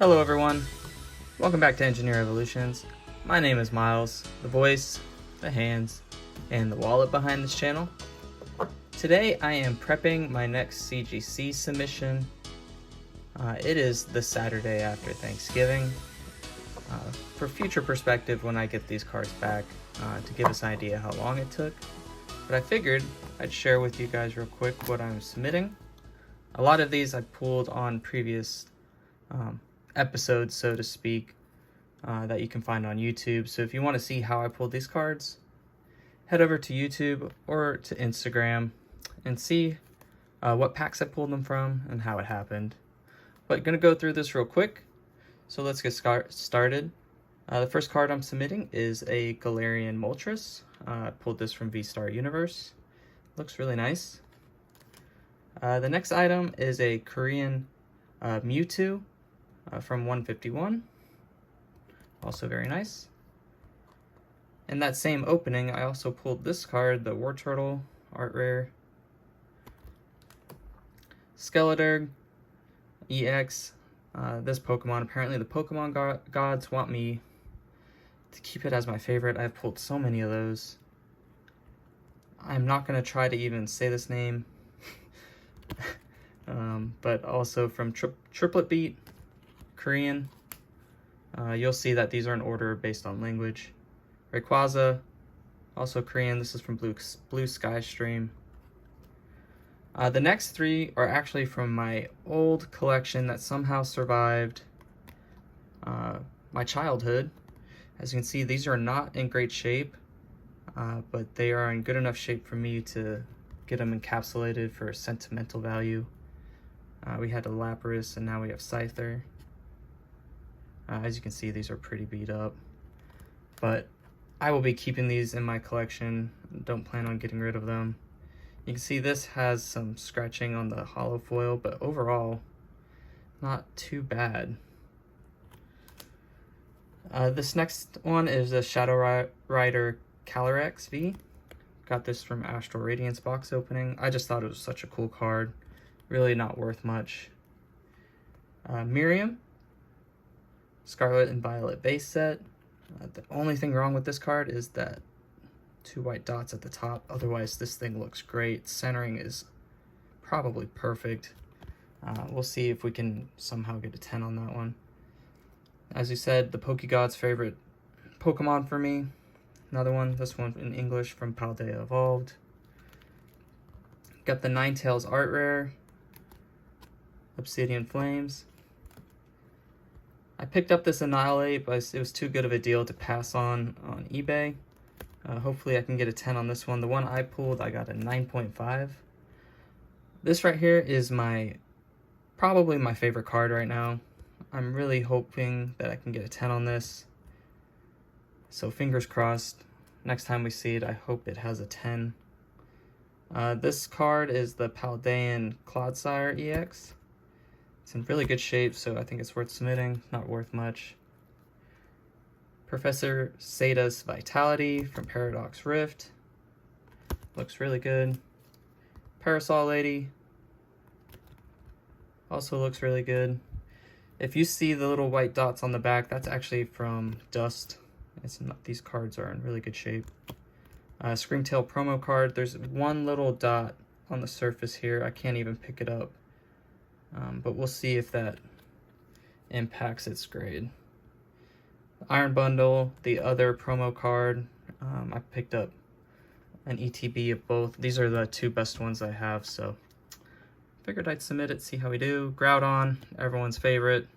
Hello everyone, welcome back to Engineer Evolutions. My name is Miles, the voice, the hands, and the wallet behind this channel. Today I am prepping my next CGC submission. It is the Saturday after Thanksgiving. For future perspective when I get these cards back, to give us an idea how long it took. But I figured I'd share with you guys real quick what I'm submitting. A lot of these I pulled on previous episodes, so to speak, that you can find on YouTube. So if you want to see how I pulled these cards, head over to YouTube or to Instagram and see what packs I pulled them from and how it happened. But I'm going to go through this real quick, so let's get started. The first card I'm submitting is a Galarian Moltres. I pulled this from V-Star Universe. Looks really nice. The next item is a Korean Mewtwo from 151. Also very nice. In that same opening, I also pulled this card, the Wartortle Art Rare. Skeleturg EX. This Pokemon, apparently the Pokemon gods want me to keep it as my favorite. I've pulled so many of those. I'm not going to try to even say this name. But also from Triplet Beat, Korean. You'll see that these are in order based on language. Rayquaza, also Korean. This is from Blue Sky Stream. The next three are actually from my old collection that somehow survived my childhood. As you can see, these are not in great shape, but they are in good enough shape for me to get them encapsulated for sentimental value. We had a Lapras and now we have Scyther. As you can see, these are pretty beat up, but I will be keeping these in my collection. Don't plan on getting rid of them. You can see this has some scratching on the hollow foil, but overall, not too bad. This next one is a Shadow Rider Calyrex V. Got this from Astral Radiance box opening. I just thought it was such a cool card. Really not worth much. Miriam, Scarlet and Violet base set. The only thing wrong with this card is that 2 white dots at the top. Otherwise, this thing looks great. Centering is probably perfect. We'll see if we can somehow get a 10 on that one. As you said, the Pokegod's favorite Pokemon for me. Another one, this one in English from Paldea Evolved. Got the Ninetales Art Rare, Obsidian Flames. I picked up this Annihilate, but it was too good of a deal to pass on eBay. Hopefully I can get a 10 on this one. The one I pulled, I got a 9.5. This right here is probably my favorite card right now. I'm really hoping that I can get a 10 on this. So fingers crossed. Next time we see it, I hope it has a 10. This card is the Paldean Clodsire EX. It's in really good shape, so I think it's worth submitting. Not worth much. Professor Sada's Vitality from Paradox Rift. Looks really good. Parasol Lady. Also looks really good. If you see the little white dots on the back, that's actually from Dust. These cards are in really good shape. Screamtail promo card. There's one little dot on the surface here. I can't even pick it up. But we'll see if that impacts its grade. Iron Bundle, the other promo card. I picked up an ETB of both. These are the 2 best ones I have, so figured I'd submit it, see how we do. Groudon, everyone's favorite.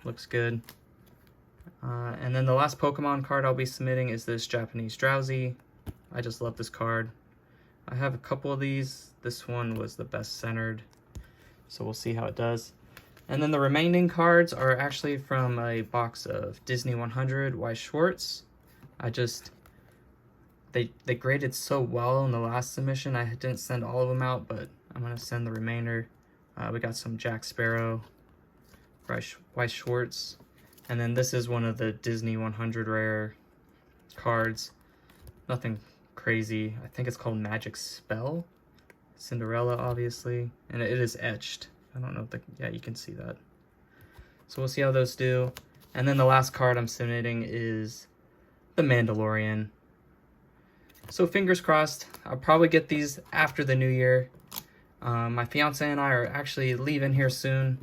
Looks good. And then the last Pokemon card I'll be submitting is this Japanese Drowsy. I just love this card. I have a couple of these. This one was the best centered, so we'll see how it does. And then the remaining cards are actually from a box of Disney 100 Weiss Schwartz. They graded so well in the last submission, I didn't send all of them out, but I'm going to send the remainder. We got some Jack Sparrow, Weiss Schwartz. And then this is one of the Disney 100 rare cards. Nothing crazy. I think it's called Magic Spell. Cinderella, obviously. And it is etched. I don't know if yeah, you can see that. So we'll see how those do. And then the last card I'm submitting is the Mandalorian. So fingers crossed. I'll probably get these after the new year. My fiance and I are actually leaving here soon.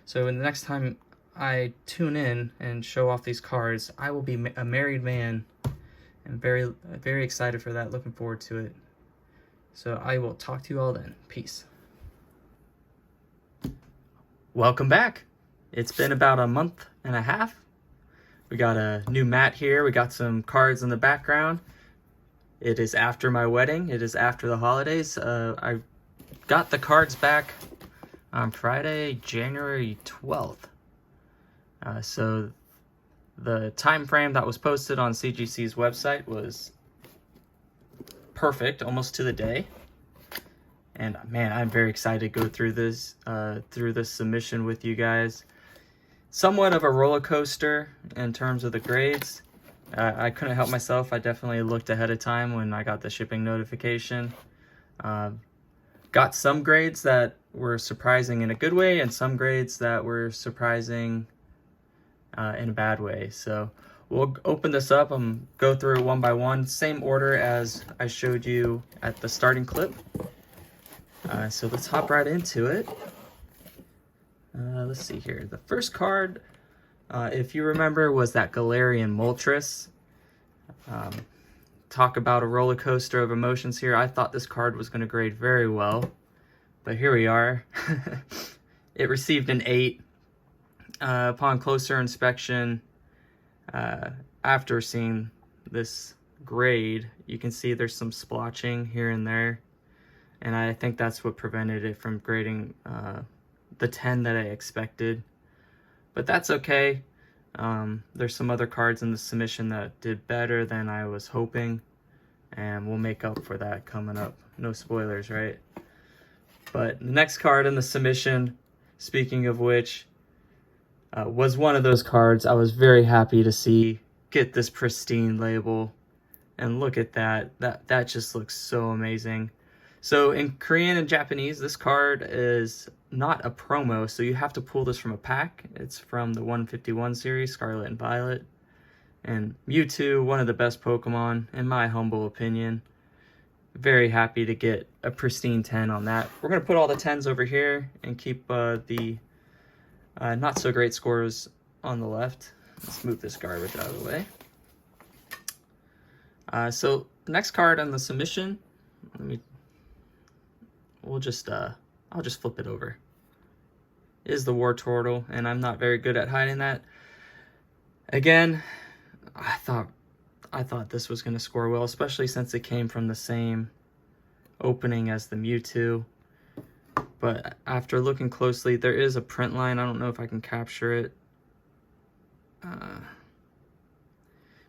So the next time I tune in and show off these cards, I will be a married man. I'm very, very excited for that. Looking forward to it. So I will talk to you all then. Peace. Welcome back. It's been about a month and a half. We got a new mat here. We got some cards in the background. It is after my wedding. It is after the holidays. I got the cards back on Friday, January 12th. So the time frame that was posted on CGC's website was perfect, almost to the day. And man, I'm very excited to go through this submission with you guys. Somewhat of a roller coaster in terms of the grades. I couldn't help myself. I definitely looked ahead of time when I got the shipping notification. Got some grades that were surprising in a good way and some grades that were surprising in a bad way. So we'll open this up and go through it one by one. Same order as I showed you at the starting clip. So let's hop right into it. Let's see here. The first card, if you remember, was that Galarian Moltres. Talk about a roller coaster of emotions here. I thought this card was going to grade very well, but here we are. It received an 8. Upon closer inspection, after seeing this grade, you can see there's some splotching here and there, and I think that's what prevented it from grading the 10 that I expected. But that's okay. There's some other cards in the submission that did better than I was hoping, and we'll make up for that coming up. No spoilers, right? But the next card in the submission, speaking of which, was one of those cards I was very happy to see get this pristine label. And look at that. That just looks so amazing. So in Korean and Japanese, this card is not a promo, so you have to pull this from a pack. It's from the 151 series, Scarlet and Violet. And Mewtwo, one of the best Pokemon, in my humble opinion. Very happy to get a pristine 10 on that. We're going to put all the 10s over here and keep the not so great scores on the left. Let's move this garbage out of the way. So the next card on the submission, I'll just flip it over, is the War Turtle, and I'm not very good at hiding that. Again, I thought this was going to score well, especially since it came from the same opening as the Mewtwo. But after looking closely, there is a print line. I don't know if I can capture it.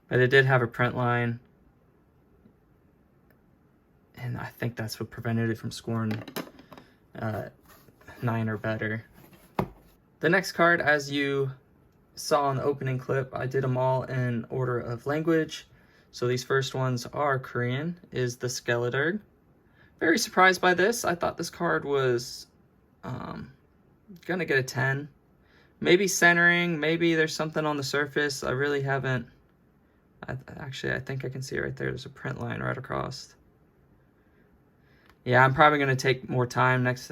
But it did have a print line. And I think that's what prevented it from scoring 9 or better. The next card, as you saw in the opening clip, I did them all in order of language. So these first ones are Korean, is the Skeleturd. Very surprised by this. I thought this card was gonna get a 10. Maybe centering, maybe there's something on the surface. I really haven't. Actually, I think I can see it right there. There's a print line right across. Yeah, I'm probably gonna take more time next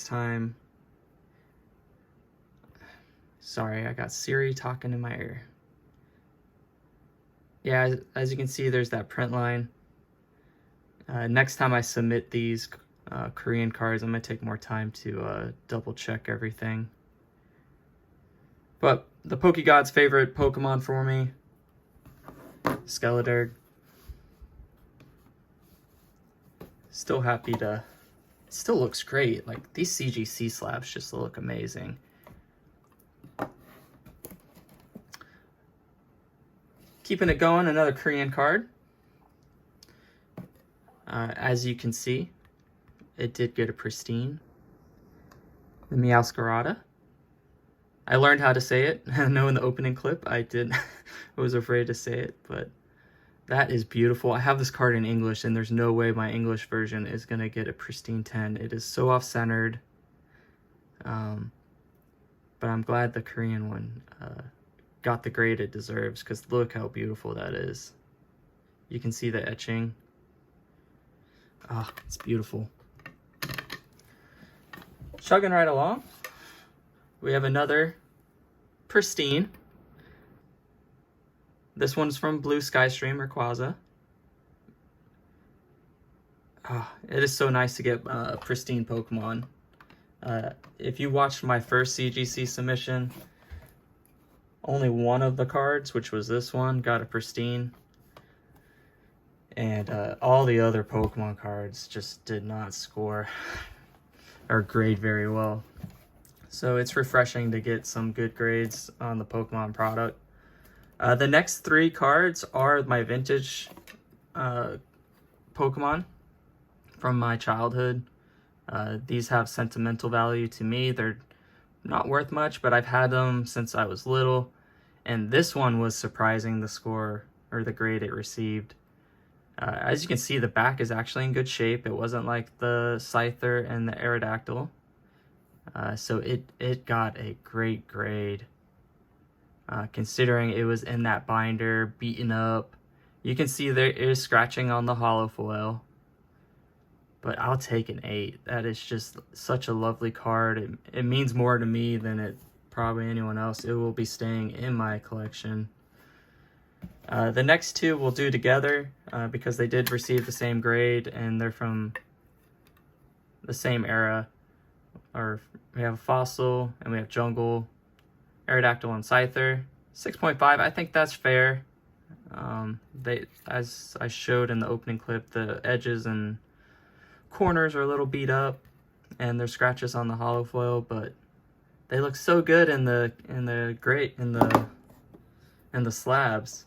time. Sorry, I got Siri talking in my ear. Yeah, as you can see, there's that print line. Next time I submit these Korean cards, I'm going to take more time to double check everything. But the Pokegod's favorite Pokemon for me, Skeleturd. Still happy to... It still looks great. Like, these CGC slabs just look amazing. Keeping it going, another Korean card. As you can see, it did get a pristine. The Meowscarada. I learned how to say it. I know in the opening clip I was afraid to say it, but that is beautiful. I have this card in English, and there's no way my English version is going to get a pristine 10. It is so off-centered. But I'm glad the Korean one got the grade it deserves, because look how beautiful that is. You can see the etching. Ah, it's beautiful. Chugging right along, we have another Pristine. This one's from Blue Sky Stream or Quaza. It is so nice to get pristine Pokemon. If you watched my first CGC submission, only one of the cards, which was this one, got a pristine. And all the other Pokemon cards just did not score or grade very well. So it's refreshing to get some good grades on the Pokemon product. The next 3 cards are my vintage Pokemon from my childhood. These have sentimental value to me. They're not worth much, but I've had them since I was little. And this one was surprising, the score or the grade it received. As you can see, the back is actually in good shape. It wasn't like the Scyther and the Aerodactyl. So it got a great grade. Considering it was in that binder, beaten up. You can see there is scratching on the hollow foil. But I'll take an 8. That is just such a lovely card. It means more to me than it probably anyone else. It will be staying in my collection. The next 2 we'll do together because they did receive the same grade and they're from the same era. Or we have Fossil and we have Jungle, Aerodactyl and Scyther. 6.5, I think that's fair. As I showed in the opening clip, the edges and corners are a little beat up and there's scratches on the hollow foil, but they look so good in the slabs.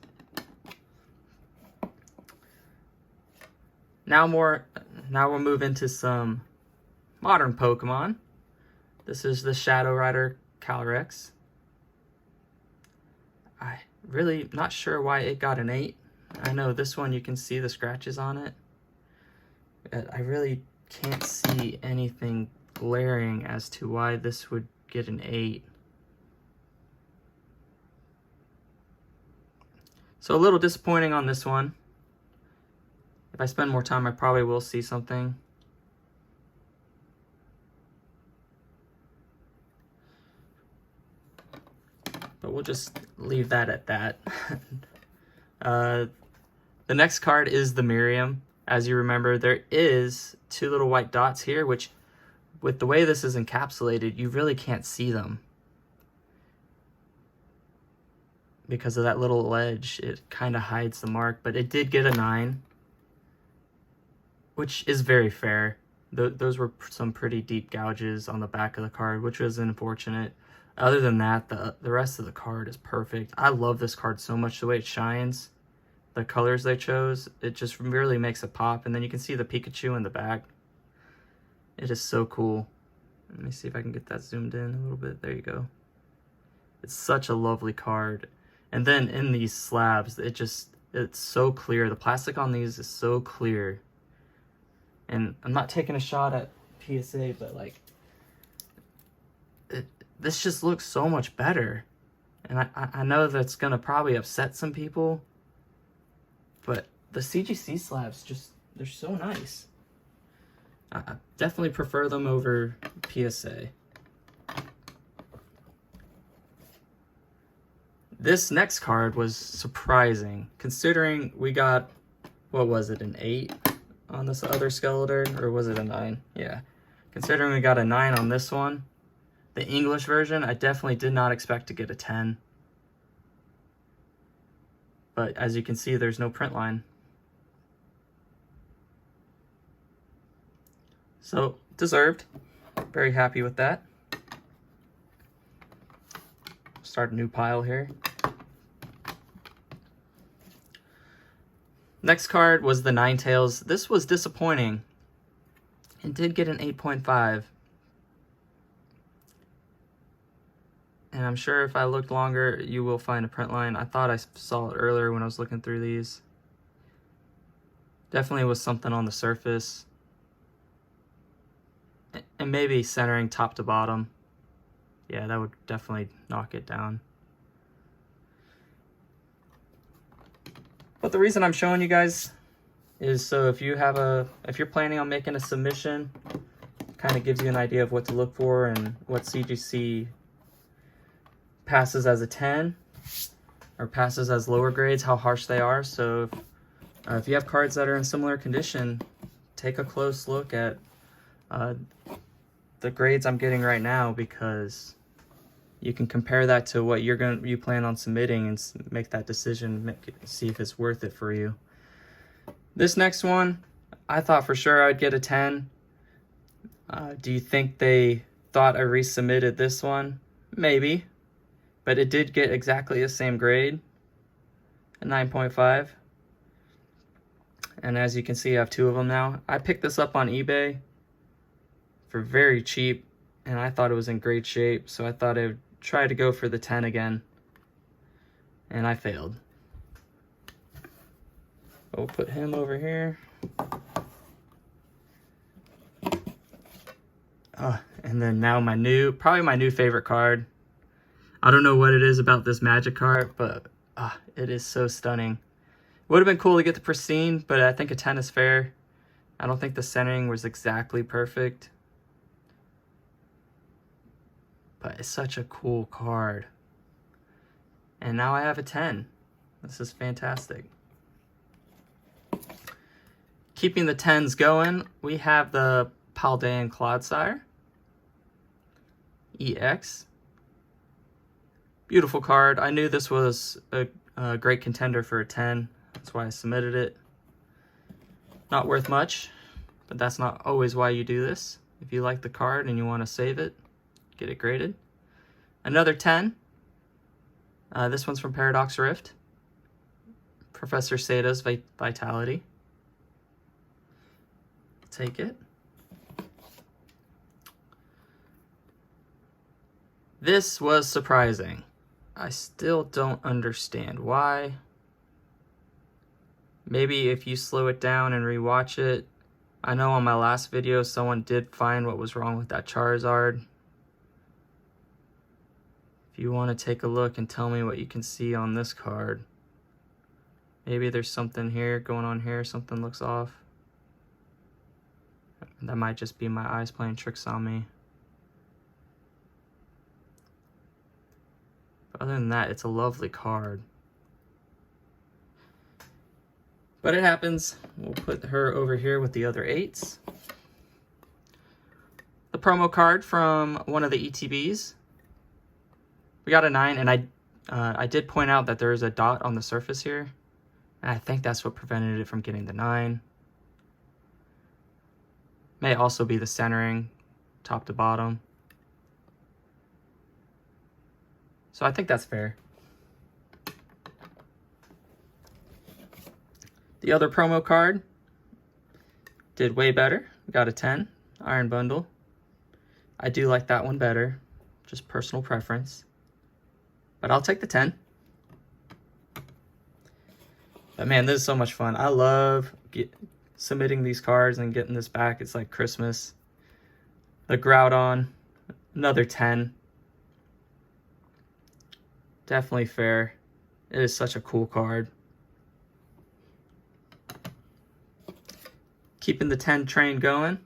Now we'll move into some modern Pokemon. This is the Shadow Rider Calyrex. I really not sure why it got an 8. I know this one you can see the scratches on it. I really can't see anything glaring as to why this would get an 8. So a little disappointing on this one. If I spend more time, I probably will see something. But we'll just leave that at that. The next card is the Miriam. As you remember, there is 2 little white dots here, which with the way this is encapsulated, you really can't see them. Because of that little ledge, it kind of hides the mark, but it did get a 9, which is very fair. Those were some pretty deep gouges on the back of the card, which was unfortunate. Other than that, the rest of the card is perfect. I love this card so much, the way it shines. The colors they chose, it just really makes it pop. And then you can see the Pikachu in the back. It is so cool. Let me see if I can get that zoomed in a little bit. There you go. It's such a lovely card. And then in these slabs, it's so clear. The plastic on these is so clear. And I'm not taking a shot at PSA, but like, this just looks so much better. And I know that's gonna probably upset some people, but the CGC slabs they're so nice. I definitely prefer them over PSA. This next card was surprising, considering we got, what was it, an 8 on this other Skeletor, or was it a 9? Yeah. Considering we got a 9 on this one, the English version, I definitely did not expect to get a 10. But as you can see, there's no print line. So, deserved. Very happy with that. Start a new pile here. Next card was the Ninetales. This was disappointing. It did get an 8.5. And I'm sure if I looked longer, you will find a print line. I thought I saw it earlier when I was looking through these. Definitely was something on the surface. And maybe centering top to bottom. yeah, that would definitely knock it down. But the reason I'm showing you guys is so if you're planning on making a submission, kind of gives you an idea of what to look for and what CGC passes as a 10 or passes as lower grades, how harsh they are. So if you have cards that are in similar condition, take a close look at the grades I'm getting right now, because you can compare that to what you plan on submitting and make that decision, see if it's worth it for you. This next one, I thought for sure I'd get a 10. Do you think they thought I resubmitted this one? Maybe, but it did get exactly the same grade, a 9.5. And as you can see, I have 2 of them now. I picked this up on eBay for very cheap, and I thought it was in great shape, so I thought I would try to go for the 10 again, and I failed. We'll put him over here. And then now probably my new favorite card. I don't know what it is about this Magic card, but it is so stunning. Would have been cool to get the Pristine, but I think a 10 is fair. I don't think the centering was exactly perfect, but it's such a cool card. And now I have a 10. This is fantastic. Keeping the 10s going, we have the Paldean Clodsire EX. Beautiful card. I knew this was a great contender for a 10. That's why I submitted it. Not worth much, but that's not always why you do this. If you like the card and you want to save it, get it graded. Another 10. This one's from Paradox Rift. Professor Sada's Vitality. Take it. This was surprising. I still don't understand why. Maybe if you slow it down and rewatch it. I know on my last video someone did find what was wrong with that Charizard. If you want to take a look and tell me what you can see on this card. Maybe there's something here going on here, something looks off. That might just be my eyes playing tricks on me. But other than that, it's a lovely card. But it happens. We'll put her over here with the other 8s. The promo card from one of the ETBs. We got a 9, and I did point out that there is a dot on the surface here. And I think that's what prevented it from getting the 9. May also be the centering, top to bottom. So I think that's fair. The other promo card did way better. We got a 10, Iron Bundle. I do like that one better, just personal preference. But I'll take the 10. But man, this is so much fun. I love submitting these cards and getting this back. It's like Christmas. The Groudon, another 10. Definitely fair. It is such a cool card. Keeping the 10 train going.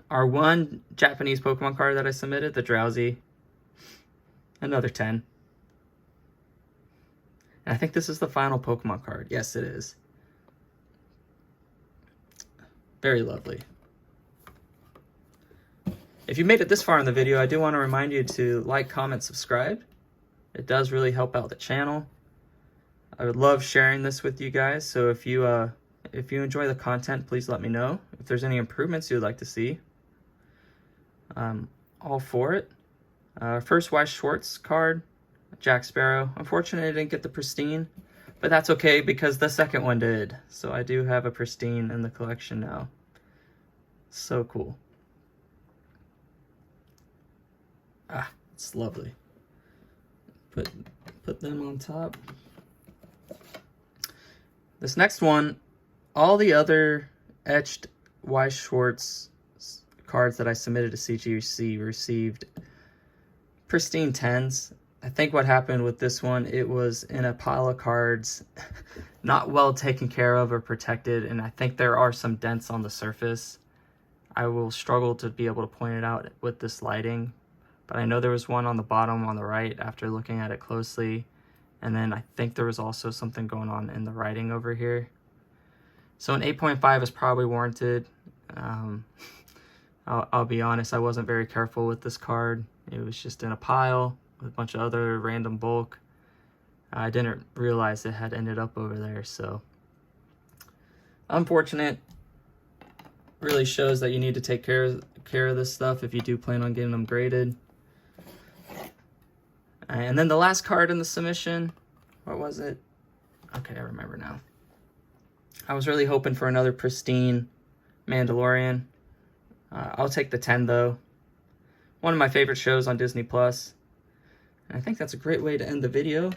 Our one Japanese Pokemon card that I submitted, the Drowsy. Another 10. And I think this is the final Pokemon card. Yes, it is. Very lovely. If you made it this far in the video, I do want to remind you to like, comment, subscribe. It does really help out the channel. I would love sharing this with you guys. So if you enjoy the content, please let me know. If there's any improvements you'd like to see, all for it. First Weiss Schwartz card, Jack Sparrow. Unfortunately, I didn't get the Pristine, but that's okay because the second one did. So I do have a Pristine in the collection now. So cool. It's lovely. Put them on top. This next one, all the other etched Weiss Schwartz cards that I submitted to CGC received Pristine 10s. I think what happened with this one, it was in a pile of cards, not well taken care of or protected, and I think there are some dents on the surface. I will struggle to be able to point it out with this lighting, but I know there was one on the bottom on the right after looking at it closely, and then I think there was also something going on in the writing over here. So an 8.5 is probably warranted. I'll be honest, I wasn't very careful with this card. It was just in a pile with a bunch of other random bulk. I didn't realize it had ended up over there, so unfortunate. Really shows that you need to take care of this stuff if you do plan on getting them graded. And then the last card in the submission, what was it? Okay, I remember now. I was really hoping for another pristine Mandalorian. I'll take the 10 though. One of my favorite shows on Disney Plus. And I think that's a great way to end the video.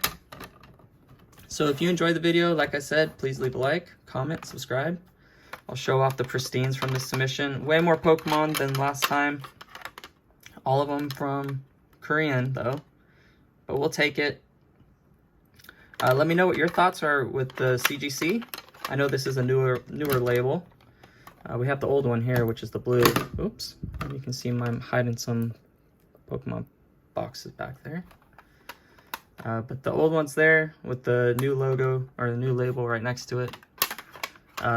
So if you enjoyed the video, like I said, please leave a like, comment, subscribe. I'll show off the pristines from this submission. Way more Pokemon than last time. All of them from Korean though, but we'll take it. Let me know what your thoughts are with the CGC. I know this is a newer label. We have the old one here, which is the blue. Oops, you can see I'm hiding some Pokemon boxes back there. But the old one's there with the new logo, or the new label right next to it.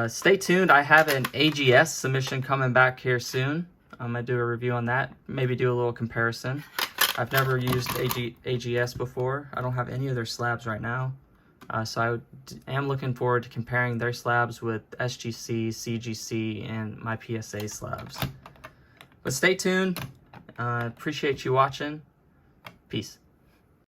Stay tuned, I have an AGS submission coming back here soon. I'm going to do a review on that, maybe do a little comparison. I've never used AGS before. I don't have any of their slabs right now. So I am looking forward to comparing their slabs with SGC, CGC, and my PSA slabs. But stay tuned. Appreciate you watching. Peace.